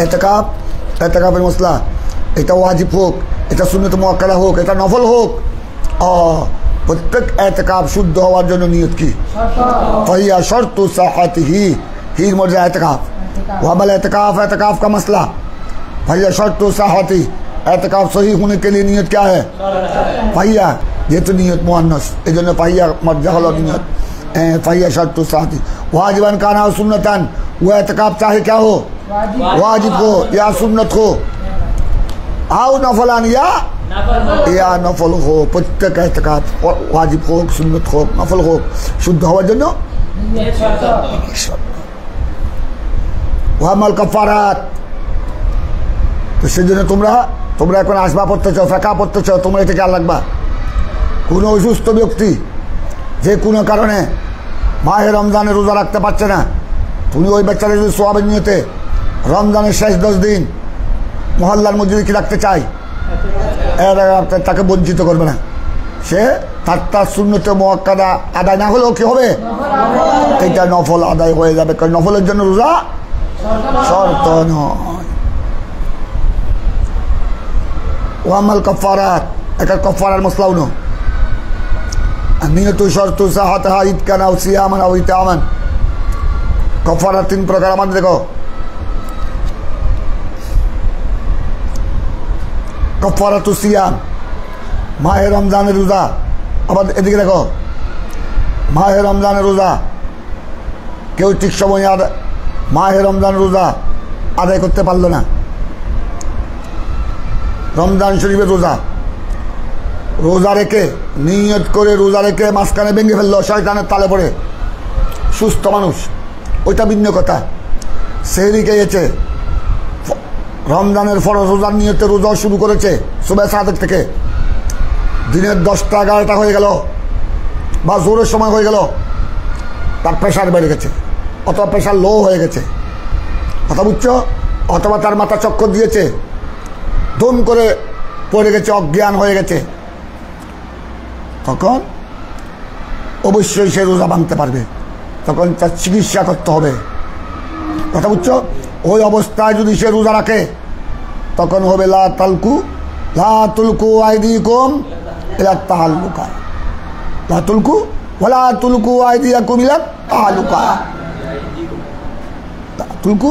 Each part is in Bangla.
এতেকাফ, এতেকাফের মশলা, এটা ওয়াজিব হোক, এটা সুন্নত মুআক্কাদা হোক, এটা নফল হোক, প্রত্যেক এতেকাফ শুদ্ধ হওয়ার জন্য নিয়ত কি? ফাহিয়া শর্তু সাহাতিহি, হির মর্যাদা এতেকাফ। ওয়াবাল एतकाफ, एतकाफ का मसला भैया शर्त साहती, एतकाफ सही होने के लिए नियत क्या है? भैया ये तो नियत मुअन्नस, ये भैया मर्जा हलो नियत भैया शर्त साहती। वाजिबन काना सुन्नतन, वो एतकाफ चाहे क्या हो? वाजिब हो या सुन्नत हो, आओ नफलान या नफल हो, प्रत्येक एतकाफ वाजिब हो, सुन्नत हो, नफल हो, शुद्ध হওয়ার জন্য ওয়ামাল কাফারাত। তো সেজন্য তোমরা এখন আসবা পড়তেছ, ফেকা পড়তেছ, তোমরা এটা খেয়াল রাখবা। কোনো অসুস্থ ব্যক্তি যে কোনো কারণে মাহে রমজানে রোজা রাখতে পারছে না, তুমি ওই বাচ্চারা যদি সোয়াবের নিয়তে রমজানের শেষ 10 দিন মহল্লার মসজিদে কি রাখতে চাই, তাকে বঞ্চিত করবে না। সে তার সুন্নতে মুআক্কাদা আদায় না হলেও কি হবে? এটা নফল আদায় হয়ে যাবে, কারণ নফলের জন্য রোজা শর্ত নয়। ওয়ামাল কাফারাত, এটা কাফারার মসলাও না। নিয়ত শর্ত সাহাতাহা ইতকান আও সিয়ামান আও ইতামান। কাফারা 3 প্রকার আমাদের দেখো। কাফারাতু সিয়াম, মাহে রমজানের রোজা। আবার এদিকে দেখো, মাহে রমজানের রোজা কেউ ঠিক সময় মাহে রমজান রোজা আদায় করতে পারলো না, রমজান শরীফের রোজা রেখে নিয়ত করে রোজা রেখে মাঝখানে ভেঙে ফেললো, শয়তানের তালে পড়ে, সুস্থ মানুষ, ওইটা ভিন্ন কথা। সেহরি খেয়েছে, রমজানের ফরজ রোজার নিয়তে রোজা শুরু করেছে সুবহ সাদেক থেকে, দিনের 10টা 11টা হয়ে গেল বা জোরের সময় হয়ে গেল, তার প্রেশার বেড়ে গেছে অথবা প্রেশার লো হয়ে গেছে, কথা বুঝছো? অথবা তার মাথা চক্কর দিয়েছে, দম করে পড়ে গেছে, অজ্ঞান হয়ে গেছে, তখন অবশ্যই সে রোজা ভাঙতে পারবে, তখন তার চিকিৎসা করতে হবে, কথা বুঝছো? ওই অবস্থায় যদি সে রোজা রাখে তখন হবে লা তুলকু আইদিকুম ইলা তাহাল্লুকা, লা তুলকু ওয়ালা তুলকু আইদিয়াকুম ইলা তাহাল্লুকা, তুলকু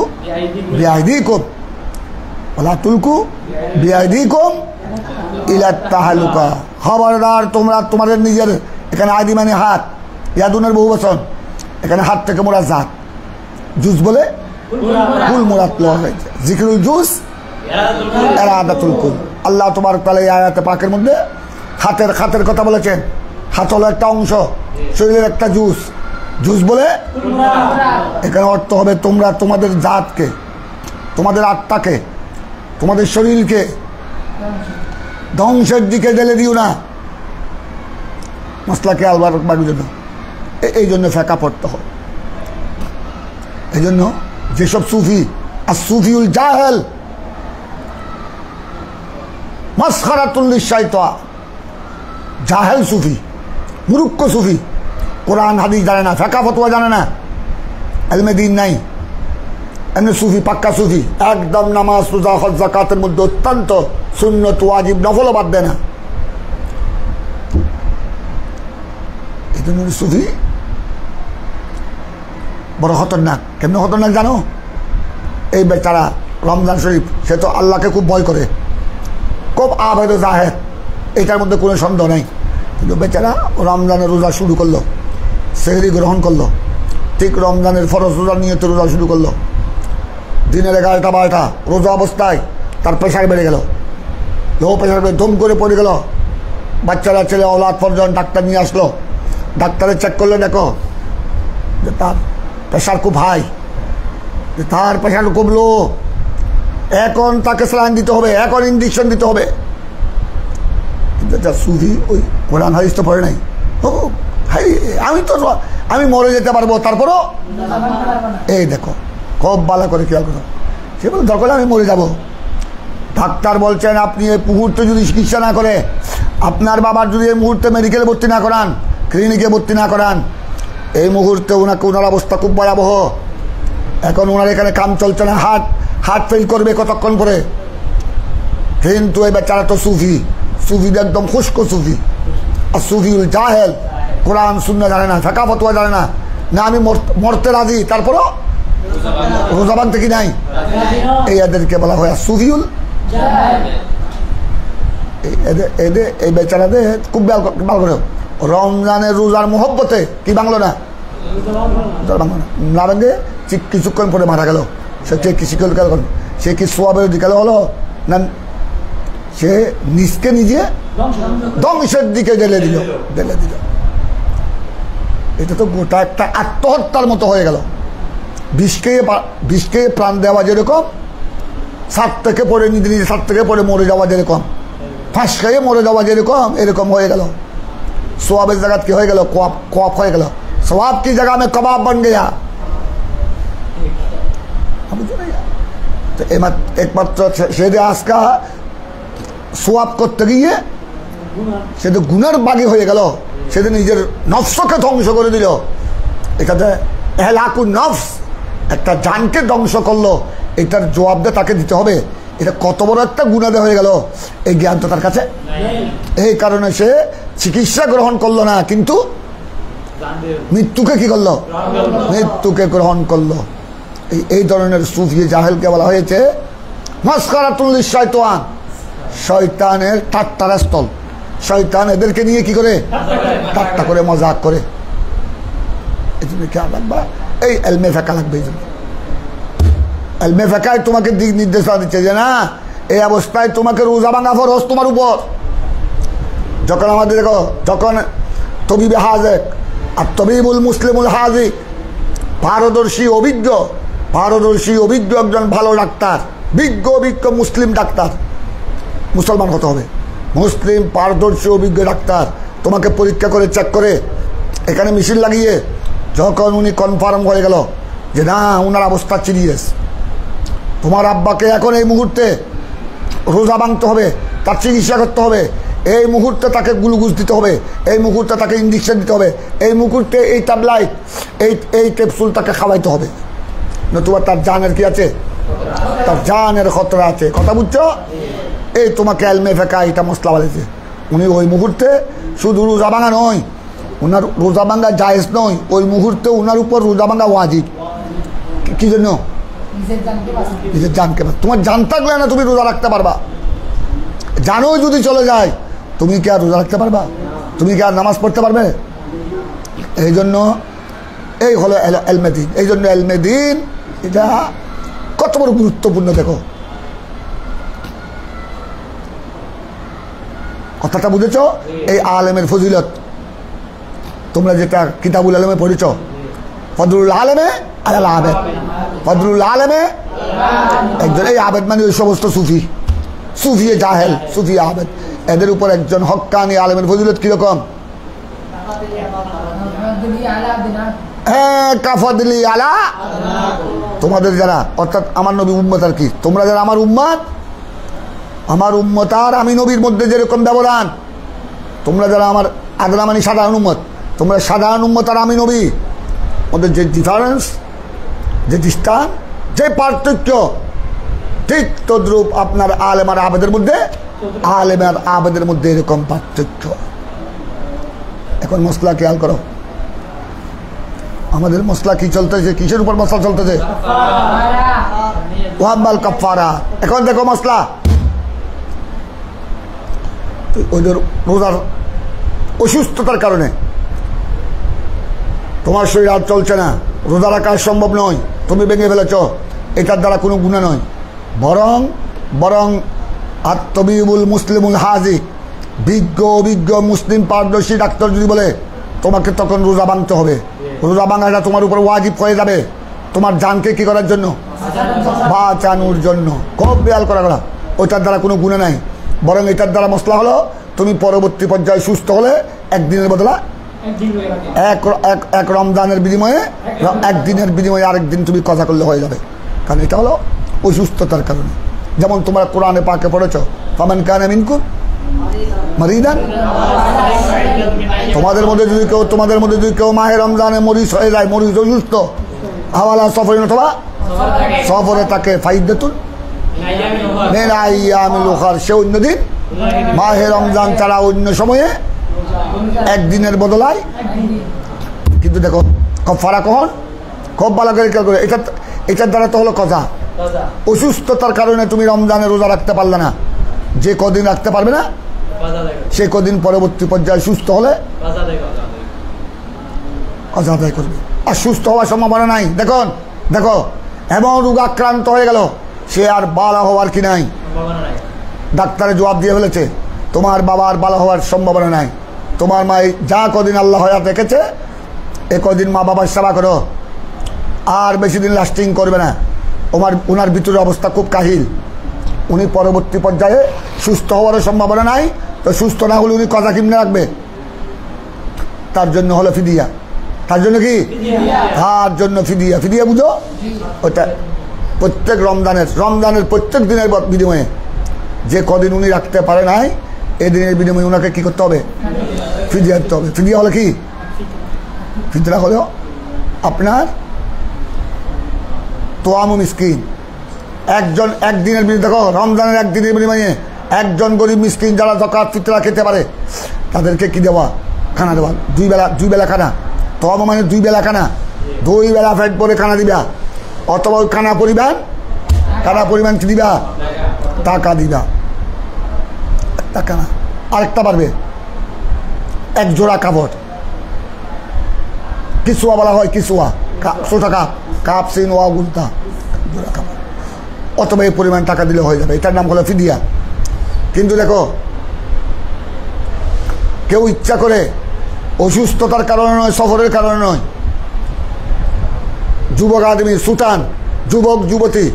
বিআইদিকুম ওয়ালা তুলকু বিআইদিকুম ইলা তাহাল্লুকা। খবরদার তোমরা তোমাদের নিজের, এখানে আইদি মানে হাত, ইয়াদুনের বহু বচন, এখানে হাত থেকে মোরা জাত, জুস বলে কুল মুরাদ লওয়া হয়েছে, জিকরুল জুস ইরাদাতুল কুল। আল্লাহ তাবারক ওয়া তাআলা এই আয়াতে পাকের মধ্যে হাতের কথা বলেছেন। হাত হলো একটা অংশ, শরীরের একটা জুস বলে এখানে অর্থ হবে তোমরা তোমাদের জাতকে, তোমাদের আত্মাকে, তোমাদের শরীরকে ধ্বংসের দিকে ঢেলে দিও না, মশলাকে আলবার বাড়ির জন্য। এই জন্য ফেকা পড়তে হয়। এই জন্য যেসব সুফি, আর সুফিউল জাহেল মাসখারাতুল লিশাইতা, জাহেল সুফি, মূর্খ সুফি, কোরআন হাদিস জানে না, ফেকা ফতোয়া জানে না, ইলমে দ্বীন নাই, এমনি সুফি, পাক্কা সুফি, একদম নামাজ রোজা হজ যাকাতের মধ্যে অত্যন্ত সুন্নত ওয়াজিব নফল বাদ দেয় না। এই জন্য সুফি বড় খতরনাক। কেমন খতরনাক জানো? এই বেচারা রমজান শরীফ, সে তো আল্লাহকে খুব ভয় করে, খুব আবেদ জাহেদ, এটার মধ্যে কোনো সন্দেহ নেই, কিন্তু বেচারা রমজানের রোজা শুরু করলো, সেহরি গ্রহণ করলো, ঠিক রমজানের ফরজ রোজার নিয়তে রোজা শুরু করলো, দিনের 11টা 12টা রোজা অবস্থায় তার প্রেশার বেড়ে গেল, লো প্রেশার বেড়ে ধুম করে পড়ে গেল। বাচ্চারা ছেলে ওলাদ পর্যন্ত ডাক্তার নিয়ে আসলো, ডাক্তারে চেক করলে দেখো যে তার প্রেশার খুব হাই, যে তার প্রেশার খুব লো, এখন তাকে স্যালাইন দিতে হবে, এখন ইঞ্জেকশন দিতে হবে। কিন্তু যা সুফি ওই কোরআন হাদিস তো পড়ে নাই, ও ভাই আমি মরে যেতে পারবো, তারপরও এই দেখো খুব ভালো করে খেয়াল করো, সে বলে দরকার আমি মরে যাব। ডাক্তার বলছেন আপনি এই মুহূর্তে যদি চিকিৎসা না করে, আপনার বাবার যদি এই মুহূর্তে মেডিকেলে ভর্তি না করান, ক্লিনিকে ভর্তি না করান, এই মুহূর্তে ওনার অবস্থা খুব ভয়াবহ। এখন ওনার এখানে কাম চলছে না, হার্ট ফেল করবে কতক্ষণ পরে। কিন্তু এই বেচারা তো সুফি, সুফিদের একদম খুশকো সুফি। আর সুফিউল জাহেল, কোরআন সুন্নাহ জানে না, ফাঁকা ফতোয়া জানে না, না আমি মরতে রাজি তারপরও রোজা ভাঙতে কি নাই, এই এদেরকে বলা হয় সুফিউল। এদের এই বেচারাদের খুব ভালো করে রমজানের রোজার মোহব্বতে কি ভাঙলো না, না ভাঙে কিছুক্ষণ পরে মারা গেল। সে সে কি সোয়াবের দিকে হলো না, সে নিজকে নিজে ধ্বংসের দিকে ঢেলে দিল। এটা তো গোটা একটা আত্মহত্যার মতো হয়ে গেল। বিষকে প্রাণ দেওয়া যেরকম, সাত থেকে পড়ে নিজে নিজে সাত থেকে পড়ে মরে যাওয়া যেরকম, ফাঁস খেয়ে মরে যাওয়া যেরকম, এরকম হয়ে গেল। সোয়াবের জায়গা কি হয়ে গেল, কোয়াপ হয়ে গেল। সোয়াব की जगह में कबाब बन गया। তো একমাত্র সেদে আজকা সোয়াব করতে গিয়ে সে তো গুনার বাগি হয়ে গেল, সেদিন নিজের নফসকে ধ্বংস করে দিল। এটাতে এহলাকুন নফস, একটা জানকে ধ্বংস করলো, এটার জবাবটা তাকে দিতে হবে। এটা কত বড় একটা গুনাহ হয়ে গেল, এই জ্ঞান তো তার কাছে। এই কারণে সে চিকিৎসা গ্রহণ করলো না, কিন্তু মৃত্যুকে কি করলো, মৃত্যুকে গ্রহণ করলো। এই ধরনের সুফি জাহেলকে বলা হয়েছে মাসখারাতুল লিশ-শাইতান, শয়তানের ঠাট্টার স্থল। শয়তান এদেরকে নিয়ে কি করে, ঠাট্টা করে, মজাক করে। এই জন্য খেয়াল রাখবা, এই এলমে ফেকা লাগবে। এই জন্য এলমে ফেকায় তোমাকে দিক নির্দেশনা দিচ্ছে যে না, এই অবস্থায় তোমাকে রোজা ভাঙা ফরজ তোমার উপর। যখন আমাদের দেখো, যখন তবিবে হাজেক আর তবিবুল মুসলিমুল হাজিক, পারদর্শী অভিজ্ঞ একজন ভালো ডাক্তার, অভিজ্ঞ মুসলিম ডাক্তার, মুসলমান হতে হবে, মুসলিম পারদর্শী অভিজ্ঞ ডাক্তার তোমাকে পরীক্ষা করে চেক করে এখানে মেশিন লাগিয়ে যখন উনি কনফার্ম হয়ে গেল যে না ওনার অবস্থা সিরিয়াস, তোমার আব্বাকে এখন এই মুহূর্তে রোজা ভাঙতে হবে, তার চিকিৎসা করতে হবে, এই মুহূর্তে তাকে গ্লুকোজ দিতে হবে, এই মুহূর্তে তাকে ইঞ্জেকশন দিতে হবে, এই মুহূর্তে এই ট্যাবলেট এই ক্যাপসুল তাকে খাওয়াইতে হবে, নতুবা তার জানের কি আছে, তার জানের খতরা আছে। কথা বুঝছো? এই তোমাকে এলমে ফেকা এটা মশলা বলেছে। উনি ওই মুহূর্তে শুধু রোজা ভাঙা নয়, ওনার রোজা ভাঙা জায়েজ নয়, ওই মুহূর্তে ওনার উপর রোজা ভাঙা ওয়াজিব। কি জন্য? নিজের জানকে। তোমার জান থাকলে না তুমি রোজা রাখতে পারবা, জানো যদি চলে যায় তুমি কি আর রোজা রাখতে পারবা? তুমি কি আর নামাজ পড়তে পারবে? এই জন্য এই হলো এলমে দ্বীন। এই জন্য এলমে দ্বীন এটা কত বড় গুরুত্বপূর্ণ। দেখো কথাটা বুঝেছ? এই আলেমের ফজিলত তোমরা যেটা কিতাবুল আলমে পড়েছ, ফজলুল আলমে আল আবেদ, ফজলুল আলমে একজন, এই আবেদ মানে ওই সমস্ত সুফি জাহেল, সুফি আবেদ, এদের উপর একজন হক্কানি আলেমের ফজিলত কিরকম? কাফাদলি আলা, তোমাদের যারা অর্থাৎ আমার নবী উম্মত আর কি, তোমরা যারা আমার উম্মত, আমার উম্মত আর আমি নবীর মধ্যে যেরকম ব্যবধান, তোমরা যারা আমার আগলা মানে সাধারণ উম্মত, তোমরা সাধারণ উম্মত আর আমি নবী ওদের যে ডিফারেন্স, যে ডিস্টান্স, যে পার্থক্য, ঠিক তদ্রূপ আপনার আলেম আর আবেদের মধ্যে, আলেম আর আবেদের মধ্যে এরকম পার্থক্য। এখন মশলা খেয়াল করো, আমাদের মশলা কি চলতেছে, কিসের উপর মশলা চলতেছে? ওয়াব্বাল কাফারা। এখন দেখো মশলা ওদের রোজার অসুস্থতার কারণে তোমার শরীর আর চলছে না, রোজা রাখা সম্ভব নয়, তুমি ভেঙে ফেলেছ, এটার দ্বারা কোনো গুনাহ নয়। বরং আত্মবিবুল মুসলিমুল হাজি, অভিজ্ঞ মুসলিম পারদর্শী ডাক্তার যদি বলে তোমাকে তখন রোজা ভাঙতে হবে, রোজা ভাঙাটা তোমার উপর ওয়াজিব হয়ে যাবে, তোমার জানকে কি করার জন্য? বাঁচানোর জন্য। খুব খেয়াল করা, ওইটার দ্বারা কোনো গুনাহ নাই। বরং এটার দ্বারা মশলা হলো তুমি পরবর্তী পর্যায়ে সুস্থ হলে একদিনের বদলা এক রমজানের বিনিময়ে, একদিনের বিনিময়ে আরেকদিন তুমি কজা করলে হয়ে যাবে। কারণ এটা হলো অসুস্থতার কারণে। যেমন তোমরা কোরআনে পাকে পড়েছ, ফামান কানা মিনকুম মারিদান, তোমাদের মধ্যে যদি কেউ মাহে রমজানে মরিজ হয়ে যায়, মরিজ অসুস্থ, হাওয়ালা সফরিন অথবা সফরে থাকে ফাইদাতুন মিন আইয়ামিল উখার, সে অন্য দিন মাহে রমজান ছাড়া অন্য সময়ে একদিনের বদলায়। কিন্তু দেখো কাফারা কখন, খুব ভালো করে খেয়াল করে, এটার দ্বারা তো হলো কজা। অসুস্থতার কারণে তুমি রমজানে রোজা রাখতে পারলে না, যে কদিন রাখতে পারবে না সে কদিন পরবর্তী পর্যায়ে সুস্থ হলে কজা আদায় করবে। আর সুস্থ হওয়ার সম্ভাবনা নাই। দেখুন দেখো এমন রোগাক্রান্ত হয়ে গেল সে আর বালা হওয়ার কি নাই, ডাক্তারে জবাব দিয়ে ফেলেছে তোমার বাবার বালা হওয়ার সম্ভাবনা নাই। তোমার মা যা কদিন আল্লাহ হয়াত রেখেছে এ কদিন মা বাবার সেবা করো, আর বেশি দিন লাস্টিং করবে না। ওনার ভিতরের অবস্থা খুব কাহিল, উনি পরবর্তী পর্যায়ে সুস্থ হওয়ারও সম্ভাবনা নাই। তো সুস্থ না হলে উনি কজা কিমনে রাখবে? তার জন্য হলো ফিদিয়া। তার জন্য কি? তার জন্য ফিদিয়া। ফিদিয়া বুঝো? ওটা প্রত্যেক রমজানের প্রত্যেক দিনের বিনিময়ে যে কদিন উনি রাখতে পারে নাই এই দিনের বিনিময়ে ওনাকে কি করতে হবে? ফিদিয়া দিতে হবে। ফিদিয়া হলো কি? ফিতরা হলো আপনার তোয়ামু মিসকিন। একদিনের বিনিময়ে, দেখো রমজানের একদিনের বিনিময়ে একজন গরিব মিসকিন যারা যাকাত ফিতরা খেতে পারে তাদেরকে কি দেওয়া? খানা দেওয়া। দুই বেলা খানা। তোয়ামু মানে 2 বেলা খানা, 2 বেলা পেট পরে খানা দিবা। অথবা ওই খানা পরিমাণ কি দিবা? টাকা দিবা। একটা খানা। আরেকটা পারবে 1 জোড়া কাপড়, কিসুয়া বলা হয়, কিসুয়া ছোটা কাপ সিন ওয়া গুলতা, জোড়া কাপড়। অথবা এই পরিমাণ টাকা দিলে হয়ে যাবে। এটার নাম হলো ফিদিয়া। কিন্তু দেখো কেউ ইচ্ছা করে অসুস্থতার কারণে নয়, সফরের কারণে নয়, যুবক আদমি সুটান যুবক যুবতী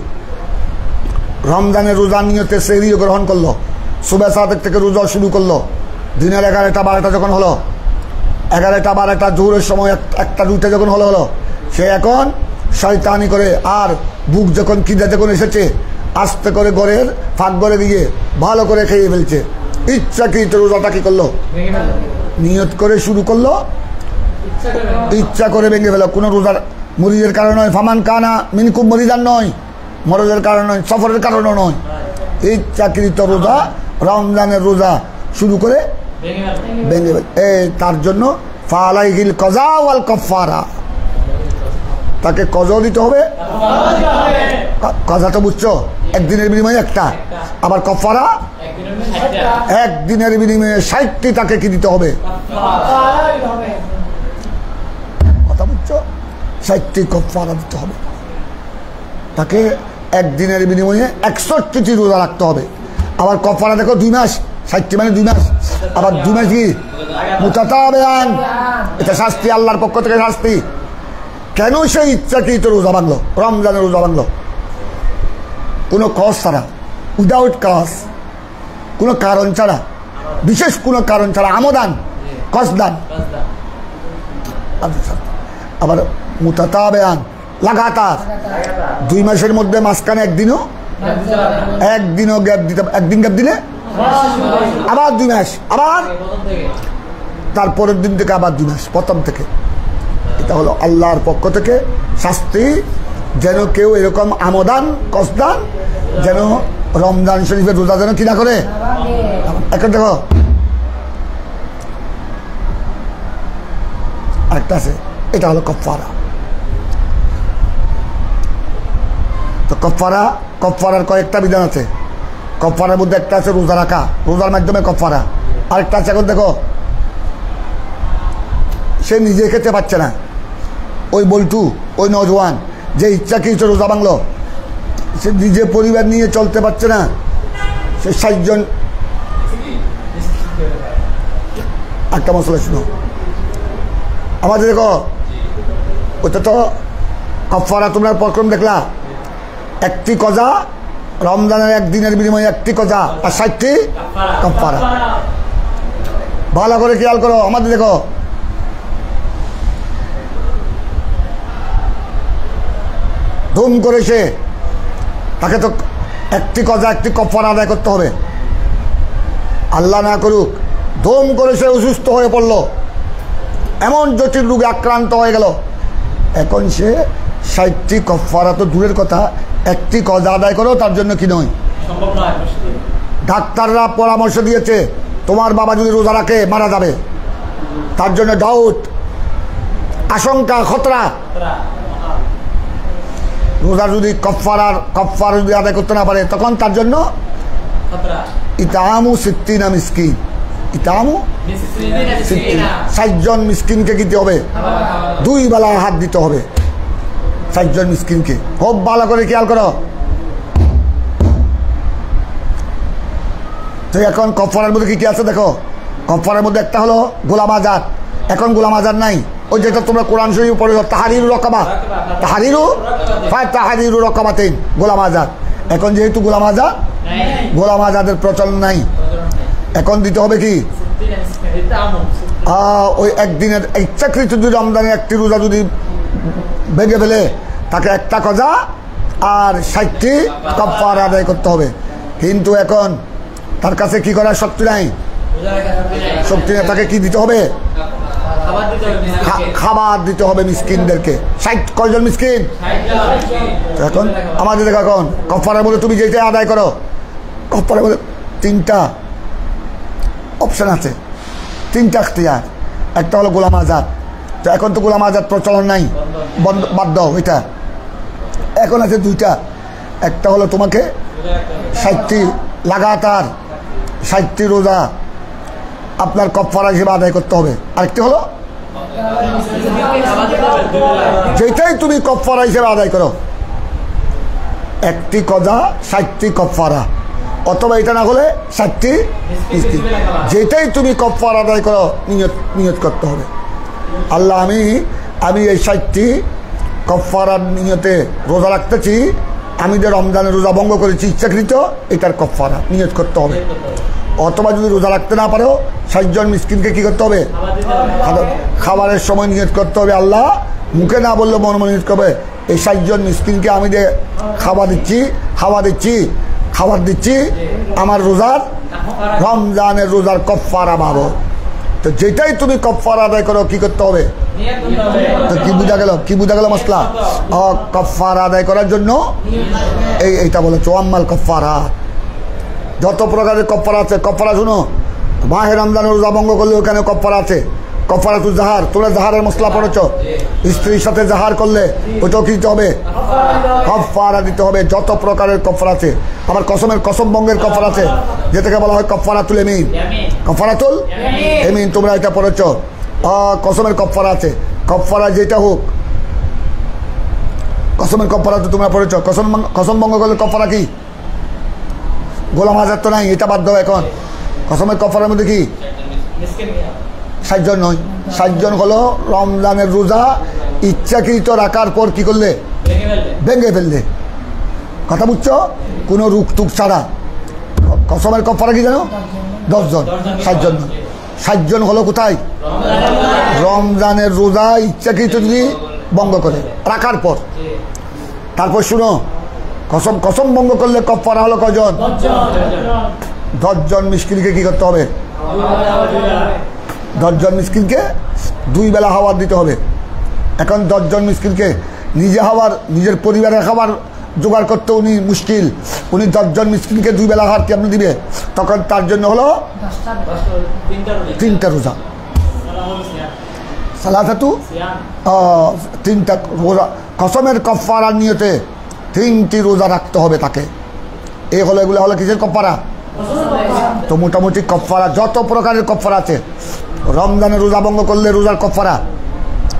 রমজানের রোজা নিয়তে সেহরি গ্রহণ করলো, সুবহ 7 থেকে রোজা শুরু করলো, দিনের 11টা 12টা যখন হলো, 11টা 12টা জোহরের সময় 1টা 2টা যখন হলো সে এখন শয়তানি করে আর বুক যখন খিদে যখন এসেছে আস্তে করে ঘরের ফাঁক ঘরে দিয়ে ভালো করে খেয়ে ফেলছে। ইচ্ছাকৃত রোজাটা কি করলো? নিয়ত করে শুরু করলো, ইচ্ছা করে ভেঙে ফেলো। কোনো রোজার মরিজের কারণে নয়, ফামান কানা মিনকুম মরিজার নয়, মরজের কারণে নয়, সফরের কারণে নয়, ইচ্ছাকৃত রোজা রমজানের রোজা শুরু করে ভেঙে ফেলে। তার জন্য ফালাইহিল কজা ওয়াল কাফারা, তাকে কজাও দিতে হবে। কজা তো বুঝছো, একদিনের বিনিময়ে একটা, আবার কাফারা একদিনের বিনিময়ে 60টি তাকে কি দিতে হবে? কথা বুঝছো? 60টি কাফারা দিতে হবে তাকে। একদিনের বিনিময়ে 61টি রোজা রাখতে হবে। আবার কাফারা দেখো 2 মাস, 60টি মানে 2 মাস, আবার 2 মাস কি মুতাতাবিআন, এটা শাস্তি, আল্লাহর পক্ষ থেকে শাস্তি। কেন সে ইচ্ছাকৃত রোজা ভাঙলো? রমজানের রোজা ভাঙলো কোনো কজ ছাড়া, উইদাউট কজ, কোনো কারণ ছাড়া, বিশেষ কোনো কারণ ছাড়া, আমদান কসদান। আবার মুতাতাবিআন লাগাতার 2 মাসের মধ্যে মাঝখানে একদিনও গ্যাপ দিতে, একদিন গ্যাপ দিলে আবার 2 মাস, আবার তারপরের দিন থেকে আবার 2 মাস, প্রথম থেকে। এটা হলো আল্লাহর পক্ষ থেকে শাস্তি। যেন কেউ এরকম আমদান কসদান যেন রমজান শরীফের রোজা যেন কি না করে। এখন দেখো আরেকটা আছে, এটা হলো কাফারা। তো কাফারার কয়েকটা বিধান আছে। কাফারার মধ্যে একটা আছে রোজা রাখা, রোজার মাধ্যমে কাফারা। আরেকটা আছে, এখন দেখো সে নিজে খেতে পারছে না, ওই বল্টু, ওই নজওয়ান যে ইচ্ছাকৃত রোজা ভাঙলো, সে নিজে পরিবার নিয়ে চলতে পারছে না, সে 60 জন। একটা মশলা শুনো, আমাদের দেখো ওটা তো কাফারা, তোমরা প্রকরম দেখলা, একটি কজা রমজানের একদিনের বিনিময়ে একটি কজা আর 60টি কাফারা। ভালো করে খেয়াল করো। আমাদের দেখো ধুম করে সে, তাকে তো একটি কজা একটি কাফারা আদায় করতে হবে। আল্লাহ না করুক ধুম করে সে অসুস্থ হয়ে পড়লো, এমন জটিল রোগে আক্রান্ত হয়ে গেল, এখন সে 60টি কফারা তো দূরের কথা, একটি কজা আদায় করো তার জন্য কি নয়, ডাক্তাররা পরামর্শ দিয়েছে তোমার বাবা যদি রোজা রাখে মারা যাবে, তার জন্য ডাউট, আশঙ্কা, খতরা। রোজা যদি কফারা যদি আদায় করতে না পারে তখন তার জন্য ইতামু সিত্তিনা মিসকিন, ইতামু 60 জন মিসকিনকে দিতে হবে, 2 বেলা হাত দিতে হবে 60 জন মিসকিনকে। খুব ভালো করে খেয়াল করো। তো এখন কফারের মধ্যে কি আছে দেখো, কফারের মধ্যে একটা হলো গোলাম আজাদ। এখন গোলাম আজাদ নাই, ওই যেটা তোমরা কোরআন শরীফ পড়ে তাহারিরু রকাবা, তাহারিরু রকাবাতেন, গোলাম আজাদ। এখন যেহেতু গোলাম আজাদের প্রচলন নাই, এখন দিতে হবে কি ওই একদিনের ইচ্ছাকৃত যদি রমজানের একটি রোজা যদি ভেঙে ফেলে তাকে একটা কজা আর 60টি কাফারা আদায় করতে হবে। কিন্তু এখন তার কাছে কি করার শক্তি নাই, তাকে কি দিতে হবে, খাবার দিতে হবে মিসকিনদেরকে। 60 কয়জন মিসকিন? এখন আমাদের দেখো, এখন কফারের মধ্যে তুমি যেটা আদায় করো, কফারের মধ্যে 3টা অপশন আছে, 3টা ইখতিয়ার। একটা হলো গোলাম আজাদ, তো এখন তো গোলাম আজাদ প্রচলন নাই, বাদ দাও এটা। এখন আছে 2টা, একটা হলো তোমাকে 60টি লাগাতার 60টি রোজা আপনার কফারা হিসেবে আদায় করতে হবে। আরেকটি হলো যেটাই তুমি কফারা হিসেবে আদায় করো, একটি কজা 60টি কফারা, অথবা এটা না হলে 60টি মিসকিন, যেটাই তুমি কফারা আদায় করো নিয়ত করতে হবে আল্লাহ আমি এই 60টি কফারার নিয়তে রোজা রাখতেছি, আমি যে রমজানের রোজা ভঙ্গ করেছি ইচ্ছাকৃত, এটার কফারা নিয়ত করতে হবে। অথবা যদি রোজা রাখতে না পারো 60 জন মিসকিনকে কি করতে হবে, খাবারের সময় নিয়ত করতে হবে। আল্লাহ মুখে না বললে মনে মনে নিয়ত করবে, এই 60 জন মিসকিনকে আমি যে খাবার দিচ্ছি আমার রোজার, রমজানের রোজার কফারা পাবো। তো যেটাই তুমি কফারা আদায় করো কি করতে হবে, তো কি বোঝা গেল মশলা, কফারা আদায় করার জন্য এইটা বলে চোয়াম্মাল কফারা। যত প্রকারের কফারা আছে, কফারা শুনো, মাহে রমজানের রোজা ভঙ্গ করলে ওখানে কফারা আছে। কফারা তু জাহার, তোমরা জাহারের মশলা পড়েছ, স্ত্রীর সাথে জাহার করলে ওইটাও কি দিতে হবে, কফারা দিতে হবে। যত প্রকারের কফারা আছে, আবার কসম ভঙ্গের কফারা আছে, যেটাকে বলা হয় কফারাতুল ইয়ামিন, কফারাতুল ইয়ামিন, তোমরা এটা পড়েছ। কসমের কফারা আছে, কফারা যেটা হোক, কসমের কফারা তো তোমরা পড়েছ। কসম ভঙ্গ করলে কফারা কি, গোলাম আজাদ তো নাই, এটা বাদ দাও। এখন কসমের কফারের মধ্যে কি 60 জন নয়, 60 জন হলো রমজানের রোজা ইচ্ছাকৃত রাখার পর কি করলে, ভেঙে ফেললে। কথা বুঝছো, কোনো রুক টুক ছাড়া। কসমের কফারা কি জানো, 10 জন, 60 জন নয়। 60 জন হলো কোথায়, রমজানের রোজা ইচ্ছাকৃত যদি ভঙ্গ করে রাখার পর। তারপর শুনো, কসম ভঙ্গ করলে কফারা হলো কজন, 10 জন মিসকিনকে কি করতে হবে, 10 জন মিসকিনকে 2 বেলা খাবার দিতে হবে। এখন 10 জন মিসকিনকে নিজের পরিবারের খাবার জোগাড় করতে উনি মুশকিল, উনি 10 জন মিসকিনকে 2 বেলা খাবার কেমন দিবে, তখন তার জন্য হলো 3টা রোজা, সালাসাতু 3টা রোজা। কসমের কফারার নিয়তে 3টি রোজা রাখতে হবে তাকে। এগুলো হলো কিসের কফারা, তো মোটামুটি কফারা যত প্রকারের কফারা আছে। রমজানের রোজা ভঙ্গ করলে রোজার কফারা,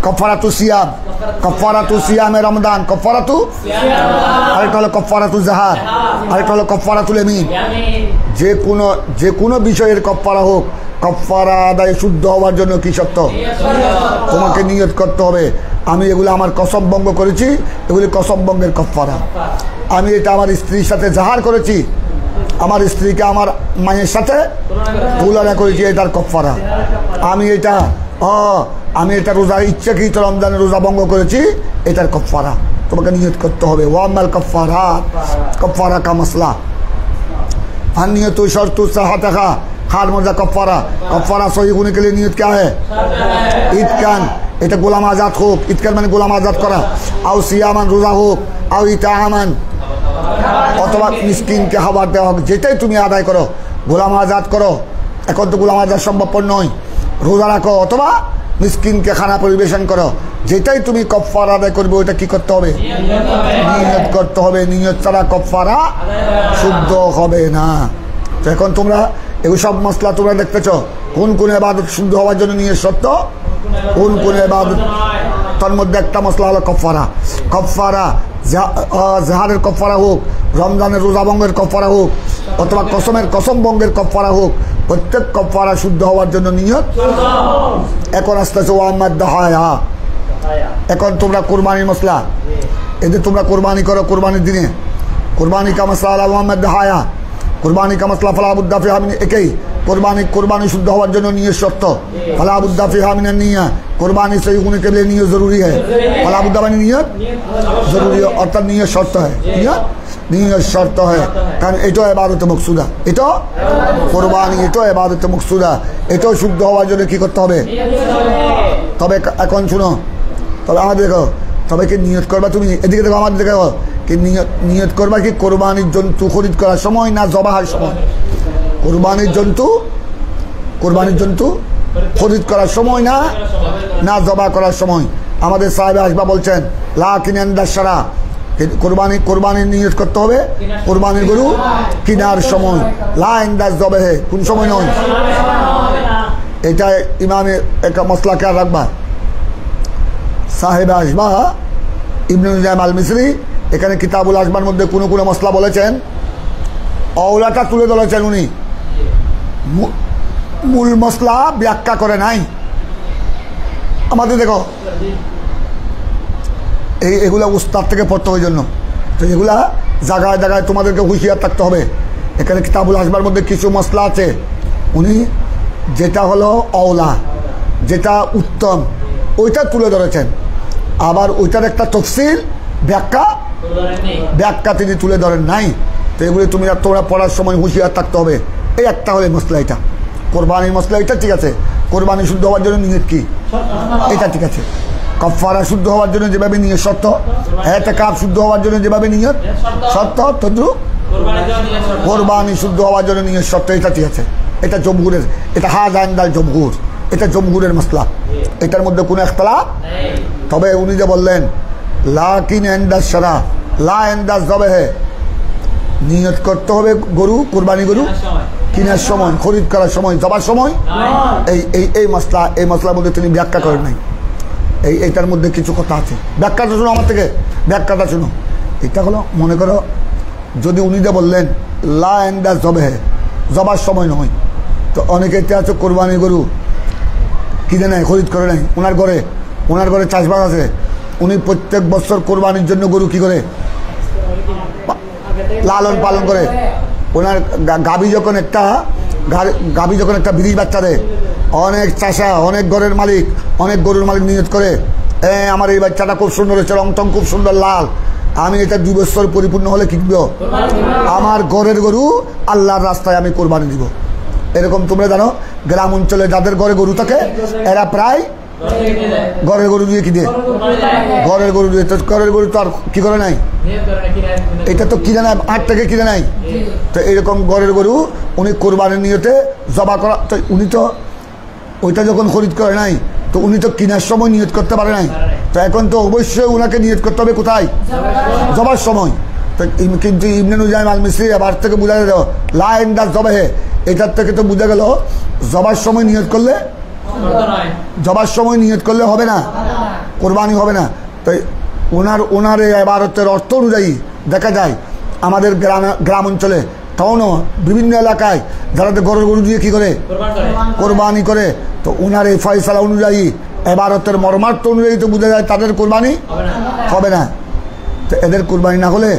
কফারাতু সিয়াম, কফারাতু সিয়ামে রমজান, কফারাতু, আরেকটা হলো কফারাতু জাহার, আরেকটা হলো কফারাতুল ইয়ামিন। যে কোনো বিষয়ের কফারা হোক, কফারা আদায় শুদ্ধ হওয়ার জন্য কি শর্ত, তোমাকে নিয়ত করতে হবে আমি এগুলো আমার কসম ভঙ্গ করেছি, এগুলি কসম ভঙ্গের কফারা। আমি এটা আমার স্ত্রীর সাথে জাহার করেছি, আমার স্ত্রীকে আমার মায়ের সাথে তুলনা করেছি, এটার কফারা। আমি এটা রোজা ইচ্ছাকৃত রমজানের রোজা ভঙ্গ করেছি, এটার কফারা তোমাকে নিয়ত করতে হবে। ওয়ামাল কফারা, কফারা কা মসলা नियत शर्त सहात खार मर्जा कफ़ारा सही होने के लिए नियत क्या है, इत्कान এটা গোলাম আজাদ হোক, ইতকার মানে গোলাম আজাদ করা, আও সিয়ামান রোজা হোক, আও ইতাহামান অথবা মিসকিনকে খাবার দেওয়া হোক, যেটাই তুমি আদায় করো, গোলাম আজাদ করো, এখন তো গোলাম আজাদ সম্ভবপর নয়, রোজা রাখো অথবা মিসকিনকে খানা পরিবেশন করো, যেটাই তুমি কফারা আদায় করবে ওইটা কি করতে হবে? নিয়ত করতে হবে। নিয়ত ছাড়া কফারা শুদ্ধ হবে না। তো এখন তোমরা এগুলো সব মশলা তোমরা দেখতেছ, কোন কোন ইবাদত শুদ্ধ হওয়ার জন্য নিয়ত শর্ত, কোন কোন ইবাদত, তার মধ্যে একটা মশলা হলো কফারা। কফারা জাহারের কফারা হোক, রমজানের রোজা ভঙ্গের কফারা হোক, অথবা কসম ভঙ্গের কফারা হোক, প্রত্যেক কফারা শুদ্ধ হওয়ার জন্য নিয়ত। এখন আসতেছে ওয়াম্মাদ দাহায়া। এখন তোমরা কোরবানির মশলা, এদের তোমরা কোরবানি করো কোরবানির দিনে, কোরবানি কা মশলা আলা ওয়াম্মাদ দাহায়া, কোরবানি কা মশলা ফালা বুদ্দা ফিহা মিন, একই কোরবানি শুদ্ধ হওয়ার জন্য নিয়ত শর্ত, ফালা বুদ্দা ফিহা মিনান নিয়া, কোরবানি সহি होने के लिए नियत जरूरी है, फला बुद्दा माने नियत जरूरी है, अर्थात नियत शर्त है, नियत शर्त है, কারণ এটা ইবাদতে মকসুদা, এটা কোরবানি, এটা ইবাদতে মকসুদা, এটাও শুদ্ধ হওয়ার জন্য কি করতে হবে? তবে এখন শুনো, তবে আমাদের দেখো, তবে কি নিয়ত করবা তুমি, এদিকে দেখো আমাদের দেখো, কি নিয়ত করবা কি কোরবানির জন্তু খরিদ করার সময় না জবাহের সময়? কোরবানির জন্তু খরিদ করার সময় না জবা করার সময়? আমাদের সাহেব আসবা বলছেন লাকিন ইনদাশরা, কোরবানির নিয়ত করতে হবে কোরবানির গরু কিনার সময়, লা ইনদাস জবাহে, কোন সময় নয়। এটা ইমামে একটা মশলা খেয়াল রাখবা। সাহেব আসবা ইবনে নুজাইম আল মিসরি এখানে কিতাবুল আসবার মধ্যে কোনো কোনো মশলা বলেছেন, অওলাটা তুলে ধরেছেন উনি, মূল মশলা ব্যাখ্যা করে নাই। আমাদের দেখো এগুলা উস্তাদ থেকে পড়তে হয় জন্য, তো এগুলা জায়গায় জায়গায় তোমাদেরকে হুঁশিয়ার থাকতে হবে। এখানে কিতাবুল আসবার মধ্যে কিছু মশলা আছে, উনি যেটা হলো অওলা, যেটা উত্তম, ওইটা তুলে ধরেছেন, আবার ওইটার একটা তফসিল ব্যাখ্যা তিনি তুলে ধরেন নাই। তো এগুলি তোমরা পড়ার সময় হুঁশিয়ার থাকতে হবে। এই একটা হলে মশলা, এটা কোরবানির মশলা, এটা ঠিক আছে। কোরবানি শুদ্ধ হওয়ার জন্য নিয়ত কি, এটা ঠিক আছে। কফারা শুদ্ধ হওয়ার জন্য যেভাবে নিয়ত শর্ত, ইতিকাফ শুদ্ধ হওয়ার জন্য যেভাবে নিয়ত শর্ত, তদ্রুপ কোরবানি শুদ্ধ হওয়ার জন্য নিয়ত শর্ত, এটা ঠিক আছে। এটা জমহুরের, এটা হাযা ইনদাল জমহুর, এটা জমহুরের মশলা, এটার মধ্যে কোনো ইখতিলাফ। তবে উনি যে বললেন লাকিন ইনদাস শারা, লা ইনদাস জবাহে, নিয়ত করতে হবে গরু, কোরবানি গরু কিনার সময়, খরিদ করার সময়, জবার সময়। এই মশলার মধ্যে তিনি ব্যাখ্যা করেন নাই। এইটার মধ্যে কিছু কথা আছে, ব্যাখ্যাটা শুনো আমার থেকে, ব্যাখ্যাটা শুনো। এটা হলো, মনে করো যদি উনি যে বললেন লা ইনদাস জবাহে, জবার সময় নয়, তো অনেকে আছে কোরবানি গরু কিনে নেয়, খরিদ করে নেয়, ওনার ঘরে চাষবাস আছে, উনি প্রত্যেক বছর কোরবানির জন্য গরু কি করে লালন পালন করে। ওনার গাভী যখন একটা বিড়ি বাচ্চা দেয়, অনেক চাষা, অনেক ঘরের মালিক, অনেক গরুর মালিক নিয়ত করে, আমার এই বাচ্চাটা খুব সুন্দর হয়েছে, রংটং খুব সুন্দর লাল, আমি এটা 2 বছর পরিপূর্ণ হলে কিনব, আমার ঘরের গরু আল্লাহর রাস্তায় আমি কোরবানি দিব। এরকম তোমরা জানো গ্রাম অঞ্চলে যাদের ঘরে গরু থাকে, এরা প্রায় ঘরের গরু দিয়ে কিনে, ঘরের গরু দিয়ে, ঘরের গরু তো আর কি করে নাই, এটা তো কিনে নেয়, হাট থেকে কিনে নেয়। তো এরকম ঘরের গরু উনি কোরবানির নিয়তে জবা করা, তো উনি তো ওইটা যখন খরিদ করে নাই, তো উনি তো কেনার সময় নিয়ত করতে পারে নাই। তো এখন তো অবশ্যই ওনাকে নিয়ত করতে হবে কোথায়, জবার সময়। তো কিন্তু ইবনে নুজাইম আল মিসরি আবার থেকে বোঝা গেল লা ইনদাস জবাহে, এটার থেকে তো বোঝা গেল জবার সময় নিয়ত করলে, জবার সময় নিয়ত করলে হবে না, কোরবানি হবে না। তাই ওনার এই ইবাদতের অর্থ অনুযায়ী দেখা যায় আমাদের গ্রাম অঞ্চলে, টাউনও বিভিন্ন এলাকায় যারা গরুর গরু দিয়ে কী করে কোরবানি করে, তো ওনার এই ফয়সালা অনুযায়ী, ইবাদতের মর্মার্থ অনুযায়ী তো বোঝা যায় তাদের কোরবানি হবে না। তো এদের কোরবানি না হলে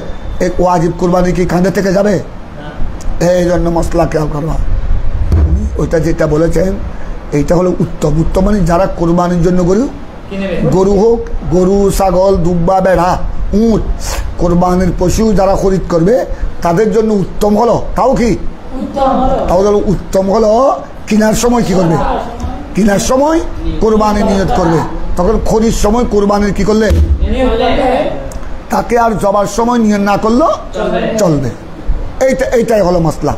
এক ওয়াজিব কোরবানি কি কাঁধে থেকে যাবে? এই জন্য মশলা খেয়াল করবা। ওইটা যেটা বলেছেন এইটা হলো উত্তম। উত্তম মানে যারা কোরবানির জন্য গরু হোক, গরু, ছাগল, দুব্বা, বেড়া, উট, কোরবানির পশু যারা খরিদ করবে তাদের জন্য উত্তম হলো, তাও কি উত্তম হলো কেনার সময় কি করবে, কেনার সময় কোরবানি নিয়ত করবে। তখন খরির সময় কোরবানির কি করলে তাকে আর জবার সময় নিয়ত না করলেও চলবে। এইটাই হলো মাসলা।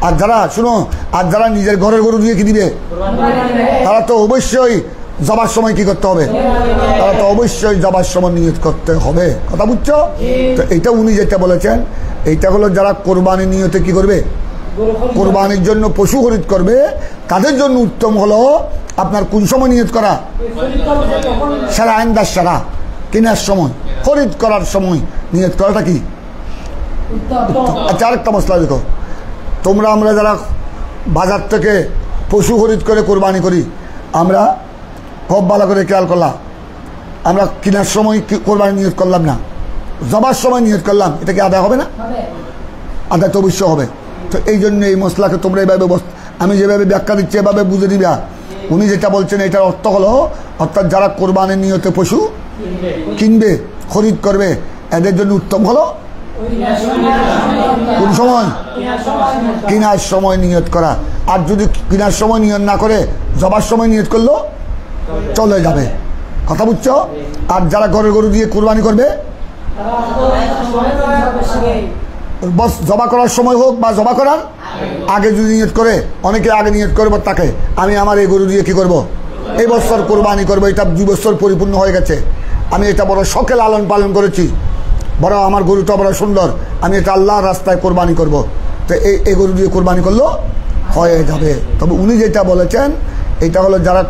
আর যারা শুনো, আর যারা নিজের ঘরের গরু দিয়ে কি দিবে, তারা তো অবশ্যই জবার সময় কি করতে হবে, তারা তো অবশ্যই জবার সময় নিয়ত করতে হবে। কথা বুঝছো? তো এইটা উনি যেটা বলেছেন, এইটা হলো যারা কোরবানি নিয়তে কি করবে, কোরবানির জন্য পশু খরিদ করবে, তাদের জন্য উত্তম হলো আপনার কোন সময় নিয়ত করা, সারা আইন্দার সারা কেনার সময়, খরিদ করার সময় নিয়ত করাটা কি। আচ্ছা, আরেকটা মশলা দেখো, তোমরা আমরা যারা বাজার থেকে পশু খরিদ করে কোরবানি করি, আমরা খুব ভালো করে খেয়াল করলাম, আমরা কেনার সময় কোরবানি নিয়ত করলাম না, জবার সময় নিয়ত করলাম, এটা কি আদায় হবে না? আদায় তো অবশ্যই হবে। তো এই জন্য এই মশলাকে তোমরা এইভাবে, আমি যেভাবে ব্যাখ্যা দিচ্ছি এভাবে বুঝে দিবা। উনি যেটা বলছেন এটার অর্থ হলো, অর্থাৎ যারা কোরবানির নিয়তে পশু কিনবে, খরিদ করবে, এদের জন্য উত্তম হলো কোন সময়, কেনার সময় নিয়ত করা। আর যদি কেনার সময় নিয়ত না করে জবার সময় নিয়ত করলো চলে যাবে। কথা বুঝছো? আর যারা ঘরের গরু দিয়ে কোরবানি করবে, বস জবা করার সময় হোক বা জবা করার আগে যদি নিয়ত করে, অনেকে আগে নিয়ত করবো তাকে আমি আমার এই গরু দিয়ে কি করব, এই বছর কোরবানি করবো, এটা 2 বছর পরিপূর্ণ হয়ে গেছে, আমি এটা বড় শখে লালন পালন করেছি, বড় আমার গরুটা বড় সুন্দর, আমি এটা আল্লাহর রাস্তায় কোরবানি করব। তো এই গরু দিয়ে কোরবানি করলো হয়ে যাবে। তবে উনি যেটা বলেছেন এটা হলো যারা